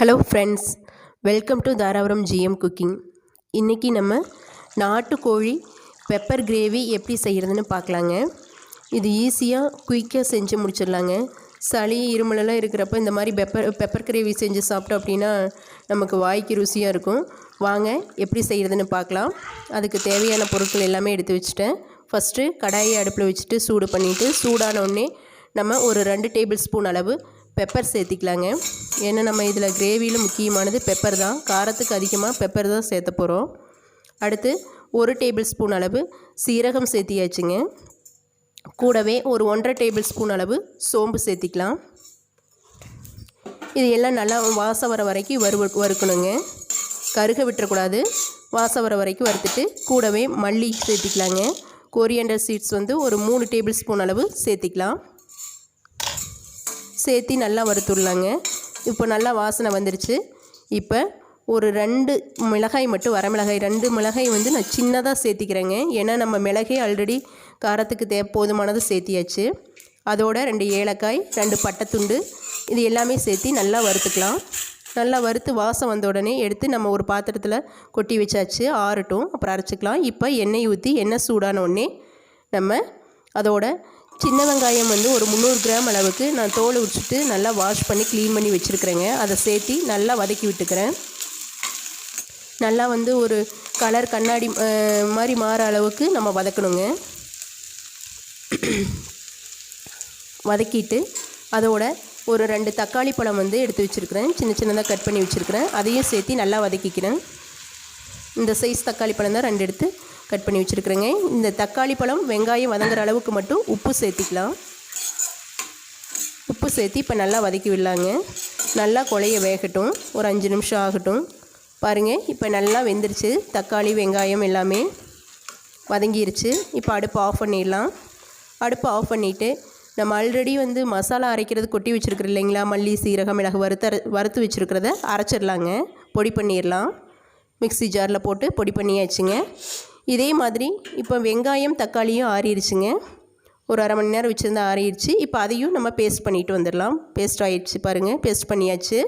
Hello friends, welcome to Dharapuram GM cooking. இன்றைக்கி நம்ம நாட்டுக்கோழி பெப்பர் கிரேவி எப்படி செய்கிறதுன்னு பார்க்கலாங்க. இது ஈஸியாக குயிக்காக செஞ்சு முடிச்சிடலாங்க. சளி இருமலெல்லாம் இருக்கிறப்ப இந்த மாதிரி பெப்பர் கிரேவி செஞ்சு சாப்பிட்டோம் அப்படின்னா நமக்கு வாய்க்கு ருசியாக இருக்கும். வாங்க எப்படி செய்கிறதுன்னு பார்க்கலாம். அதுக்கு தேவையான பொருட்கள் எல்லாமே எடுத்து வச்சுட்டேன். ஃபஸ்ட்டு கடாயை அடுப்பில் வச்சுட்டு சூடு பண்ணிவிட்டு சூடான உடனே நம்ம ஒரு 2 டேபிள் ஸ்பூன் அளவு பெப்பர் சேர்த்திக்கலாங்க. ஏன்னா நம்ம இதில் கிரேவியில் முக்கியமானது பெப்பர் தான். காரத்துக்கு அதிகமாக பெப்பர் தான் சேர்த்த போகிறோம். அடுத்து 1 டேபிள் ஸ்பூன் அளவு சீரகம் சேர்த்தியாச்சுங்க. கூடவே ஒரு 1.5 டேபிள் ஸ்பூன் அளவு சோம்பு சேர்த்திக்கலாம். இது எல்லாம் நல்லா வாசம் வர வரைக்கும் வறுக்கணுங்க. கருக விட்டுறக்கூடாது. வாசம் வர வரைக்கும் வறுத்துட்டு கூடவே மல்லி சேர்த்திக்கலாங்க. கொரியண்டர் சீட்ஸ் ஒரு 3 டேபிள் ஸ்பூன் அளவு சேர்த்திக்கலாம். சேர்த்தி நல்லா வறுத்துடலாங்க. இப்போ நல்லா வாசனை வந்துருச்சு. இப்போ ஒரு 2 மிளகாய் மட்டும் வரமிளகாய் 2 மிளகாய் நான் சின்னதாக சேர்த்திக்கிறேங்க. ஏன்னா நம்ம மிளகே ஆல்ரெடி காரத்துக்கு போதுமானது சேர்த்தியாச்சு. அதோட 2 ஏலக்காய் 2 பட்டைத்துண்டு இது எல்லாமே சேர்த்தி நல்லா வறுத்துக்கலாம். நல்லா வறுத்து வாசம் வந்த உடனே எடுத்து நம்ம ஒரு பாத்திரத்தில் கொட்டி வச்சாச்சு. ஆறட்டும், அப்புறம் அரைச்சிக்கலாம். இப்போ எண்ணெய் ஊற்றி எண்ணெய் சூடான உடனே நம்ம அதோட சின்ன வெங்காயம் ஒரு 300 கிராம் அளவுக்கு நான் தோலை உரிச்சிட்டு நல்லா வாஷ் பண்ணி க்ளீன் பண்ணி வச்சுருக்கிறேங்க. அதை சேர்த்தி நல்லா வதக்கி விட்டுக்கிறேன். நல்லா ஒரு கலர் கண்ணாடி மாதிரி மாற அளவுக்கு நம்ம வதக்கணுங்க. வதக்கிட்டு அதோட ஒரு 2 தக்காளி பழம் எடுத்து வச்சுருக்கிறேன். சின்ன சின்னதாக கட் பண்ணி வச்சுருக்கிறேன். அதையும் சேர்த்தி நல்லா வதக்கிக்கிறேன். இந்த சைஸ் தக்காளி பழம் தான் 2 எடுத்து கட் பண்ணி வச்சுருக்குறேங்க. இந்த தக்காளி பழம் வெங்காயம் வதங்குற அளவுக்கு மட்டும் உப்பு சேர்த்திக்கலாம். உப்பு சேர்த்தி இப்போ நல்லா வதக்கி விடலாங்க. நல்லா குழைய வேகட்டும். ஒரு 5 நிமிஷம் ஆகட்டும். பாருங்கள், இப்போ நல்லா வெந்துருச்சு. தக்காளி வெங்காயம் எல்லாமே வதங்கிருச்சு. இப்போ அடுப்பு ஆஃப் பண்ணிடலாம். அடுப்பு ஆஃப் பண்ணிவிட்டு நம்ம ஆல்ரெடி மசாலா அரைக்கிறது கொட்டி வச்சுருக்குறோம் இல்லைங்களா, மல்லி சீரகம் மிளகு வறுத்து வச்சுருக்கிறத அரைச்சிடலாங்க. பொடி பண்ணிடலாம். மிக்ஸி ஜாரில் போட்டு பொடி பண்ணியாச்சுங்க. இதே மாதிரி இப்போ வெங்காயம் தக்காளியும் ஆறிடுச்சுங்க. ஒரு அரை மணி நேரம் வச்சுருந்தா ஆறிடுச்சு. இப்போ அதையும் நம்ம பேஸ்ட் பண்ணிட்டு வந்துடலாம். பேஸ்ட் ஆகிடுச்சு பாருங்கள், பேஸ்ட் பண்ணியாச்சு.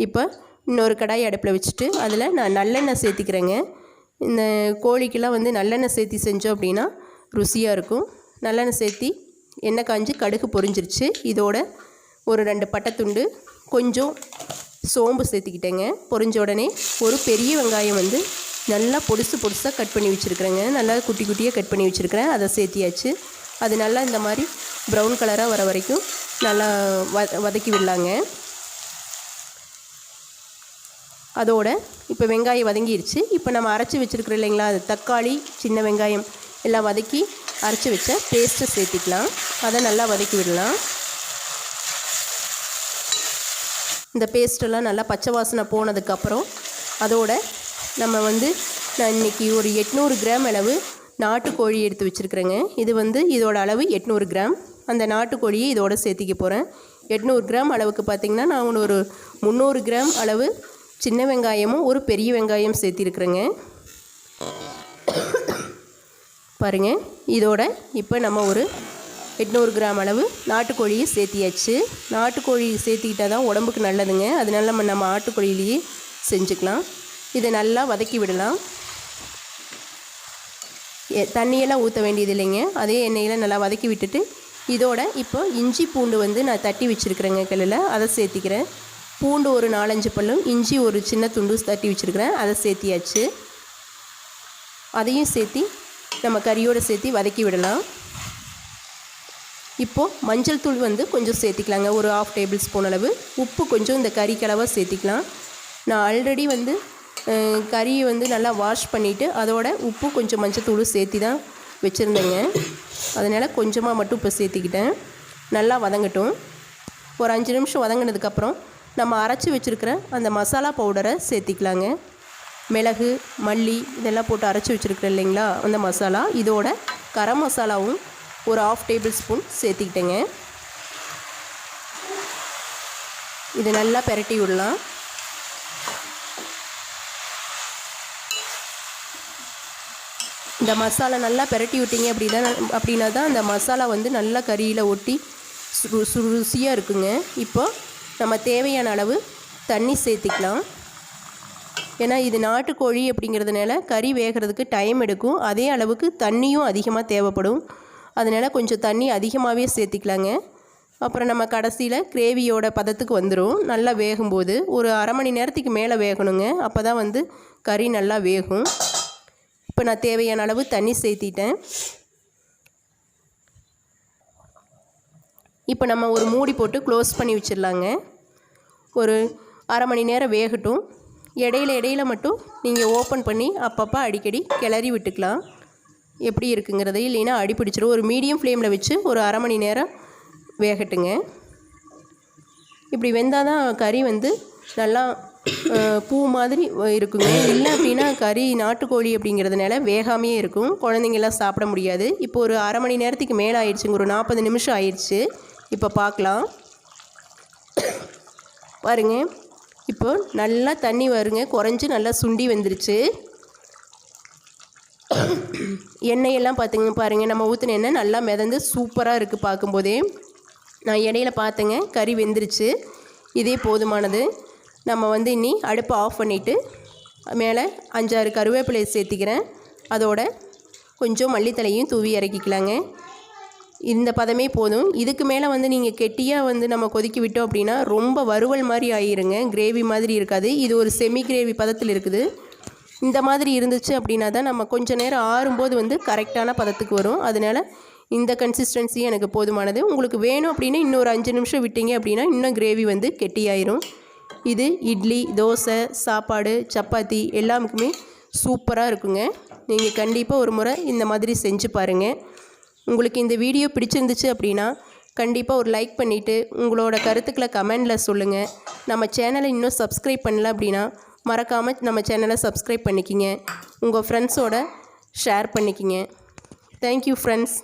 இப்போ இன்னொரு கடாய் அடுப்பில் வச்சுட்டு அதில் நான் நல்லெண்ணெய் சேர்த்திக்கிறேங்க. இந்த கோழிக்கெல்லாம் நல்லெண்ணெய் சேர்த்தி செஞ்சோம் அப்படின்னா ருசியாக இருக்கும். நல்லெண்ணெய் சேர்த்தி எண்ணெய் காஞ்சி கடுகு பொரிஞ்சிருச்சு. இதோட ஒரு 2 பட்டைத்துண்டு கொஞ்சம் சோம்பு சேர்த்திக்கிட்டேங்க. பொரிஞ்ச உடனே ஒரு பெரிய வெங்காயம் நல்லா பொடிசாக கட் பண்ணி வச்சுருக்கிறேங்க. நல்லா குட்டி குட்டியாக கட் பண்ணி வச்சுருக்கிறேன். அதை சேர்த்தியாச்சு. அது நல்லா இந்த மாதிரி ப்ரௌன் கலராக வர வரைக்கும் நல்லா வதக்கி விடலாங்க. அதோட இப்போ வெங்காயம் வதங்கிருச்சு. இப்போ நம்ம அரைச்சி வச்சுருக்கிறோம் இல்லைங்களா, அது தக்காளி சின்ன வெங்காயம் எல்லாம் வதக்கி அரைச்சி வச்ச பேஸ்ட்டை சேர்த்திக்கலாம். அதை நல்லா வதக்கி விடலாம். இந்த பேஸ்ட்டெல்லாம் நல்லா பச்சை வாசனை போனதுக்கப்புறம் அதோட நம்ம நான் இன்றைக்கி ஒரு 800 கிராம் அளவு நாட்டுக்கோழி எடுத்து வச்சுருக்கிறேங்க. இது இதோட அளவு 800 கிராம். அந்த நாட்டுக்கோழியை இதோட சேர்த்திக்க போகிறேன். 800 கிராம் அளவுக்கு பார்த்திங்கன்னா நான் ஒரு 300 கிராம் அளவு சின்ன வெங்காயமும் ஒரு பெரிய வெங்காயம் சேர்த்திருக்கிறேங்க. பாருங்கள், இதோட இப்போ நம்ம ஒரு 800 கிராம் அளவு நாட்டுக்கோழியை சேர்த்தியாச்சு. நாட்டுக்கோழி சேர்த்திக்கிட்டால் தான் உடம்புக்கு நல்லதுங்க. அதனால நம்ம ஆட்டுக்கோழியிலேயே செஞ்சுக்கலாம். இதை நல்லா வதக்கி விடலாம். தண்ணியெல்லாம் ஊற்ற வேண்டியது இல்லைங்க. அதே எண்ணெயில் நல்லா வதக்கி விட்டுட்டு இதோட இப்போ இஞ்சி பூண்டு நான் தட்டி வச்சுருக்கிறேங்க கல்லில். அதை சேர்த்திக்கிறேன். பூண்டு ஒரு 4-5 பல்லும், இஞ்சி ஒரு சின்ன துண்டு தட்டி வச்சுருக்கிறேன். அதை சேர்த்தியாச்சு. அதையும் சேர்த்தி நம்ம கறியோடு சேர்த்தி வதக்கி விடலாம். இப்போது மஞ்சள் தூள் கொஞ்சம் சேர்த்திக்கலாங்க. ஒரு 1/2 டேபிள் ஸ்பூன் அளவு. உப்பு கொஞ்சம் இந்த கறிக்கலவாக சேர்த்திக்கலாம். நான் ஆல்ரெடி கறியை நல்லா வாஷ் பண்ணிவிட்டு அதோட உப்பு கொஞ்சம் மஞ்சள் தூள் சேர்த்தி தான் வச்சுருந்தேங்க. அதனால் கொஞ்சமாக மட்டும் இப்போ சேர்த்திக்கிட்டேன். நல்லா வதங்கட்டும். ஒரு 5 நிமிஷம் வதங்கினதுக்கப்புறம் நம்ம அரைச்சி வச்சுருக்கிற அந்த மசாலா பவுடரை சேர்த்திக்கலாங்க. மிளகு மல்லி இதெல்லாம் போட்டு அரைச்சி வச்சுருக்கிறேன் இல்லைங்களா, அந்த மசாலா இதோட கரம் மசாலாவும் ஒரு 1/2 டேபிள் ஸ்பூன் சேர்த்திக்கிட்டேங்க. இது நல்லா பெரட்டி விடலாம். இந்த மசாலா நல்லா பெரட்டி விட்டிங்க அப்படின்னா தான் அந்த மசாலா நல்லா கறியில் ஒட்டி ருசியாக இருக்குங்க. இப்போ நம்ம தேவையான அளவு தண்ணி சேர்த்திக்கலாம். ஏன்னா இது நாட்டுக்கோழி அப்படிங்கிறதுனால கறி வேகிறதுக்கு டைம் எடுக்கும். அதே அளவுக்கு தண்ணியும் அதிகமாக தேவைப்படும். அதனால் கொஞ்சம் தண்ணி அதிகமாகவே சேர்த்திக்கலாங்க. அப்புறம் நம்ம கடைசியில் கிரேவியோட பதத்துக்கு வந்துடும். நல்லா வேகும்போது ஒரு அரை மணி நேரத்துக்கு மேலே வேகணுங்க. அப்போ தான் வந்து கறி நல்லா வேகும். இப்போ நான் தேவையான அளவு தண்ணி சேர்த்திட்டேன். இப்போ நம்ம ஒரு மூடி போட்டு க்ளோஸ் பண்ணி வச்சிடலாங்க. ஒரு அரை மணி நேரம் வேகட்டும். இடையில மட்டும் நீங்கள் ஓப்பன் பண்ணி அப்பப்போ அடிக்கடி கிளறி விட்டுக்கலாம். எப்படி இருக்குங்கிறது, இல்லைன்னா அடி பிடிச்சிடும். ஒரு மீடியம் ஃப்ளேமில் வச்சு ஒரு அரை மணி நேரம் வேகட்டுங்க. இப்படி வெந்தால் தான் கறி வந்து நல்லா பூ மாதிரி இருக்குங்க. இல்லை அப்படின்னா கறி நாட்டுக்கோழி அப்படிங்கிறதுனால வேகாமையே இருக்கும். குழந்தைங்கள்லாம் சாப்பிட முடியாது. இப்போ ஒரு அரை மணி நேரத்துக்கு மேலே ஆயிடுச்சுங்க. ஒரு 40 நிமிஷம் ஆயிடுச்சு. இப்போ பார்க்கலாம். பாருங்க, இப்போ நல்லா தண்ணி வருங்க, குறைஞ்சி நல்லா சுண்டி வந்துருச்சு. எண்ணெயெல்லாம் பாருங்கள், நம்ம ஊற்றின எண்ணெய் நல்லா மிதந்து சூப்பராக இருக்குது. பார்க்கும்போதே நான் இடையில பார்த்தேங்க, கறி வெந்துருச்சு. இதே போதுமானது. நம்ம வந்து இனி அடுப்பை ஆஃப் பண்ணிவிட்டு மேலே 5-6 கருவேப்பிலையை சேர்த்திக்கிறேன். அதோட கொஞ்சம் மல்லித்தலையும் தூவி இறக்கிக்கலாங்க. இந்த பதமே போதும். இதுக்கு மேலே வந்து நீங்கள் கெட்டியாக வந்து நம்ம கொதிக்க விட்டோம் அப்படின்னா ரொம்ப வறுவல் மாதிரி ஆகிருங்க. கிரேவி மாதிரி இருக்காது. இது ஒரு செமி கிரேவி பதத்தில் இருக்குது. இந்த மாதிரி இருந்துச்சு அப்படின்னா தான் நம்ம கொஞ்சம் நேரம் ஆறும்போது வந்து கரெக்டான பதத்துக்கு வரும். அதனால் இந்த கன்சிஸ்டன்சி எனக்கு போதுமானது. உங்களுக்கு வேணும் அப்படின்னா இன்னொரு 5 நிமிஷம் விட்டீங்க அப்படின்னா இன்னும் கிரேவி வந்து கெட்டியாயிரும். இது இட்லி, தோசை, சாப்பாடு, சப்பாத்தி எல்லாமுக்குமே சூப்பராக இருக்குங்க. நீங்கள் கண்டிப்பாக ஒரு முறை இந்த மாதிரி செஞ்சு பாருங்கள். உங்களுக்கு இந்த வீடியோ பிடிச்சிருந்துச்சு அப்படின்னா கண்டிப்பாக ஒரு லைக் பண்ணிவிட்டு உங்களோட கருத்துக்களை கமெண்டில் சொல்லுங்கள். நம்ம சேனலை இன்னும் சப்ஸ்கிரைப் பண்ணல அப்படின்னா மறக்காமல் நம்ம சேனலை சப்ஸ்கிரைப் பண்ணிக்கிங்க. உங்கள் ஃப்ரெண்ட்ஸோட ஷேர் பண்ணிக்கிங்க. Thank you friends.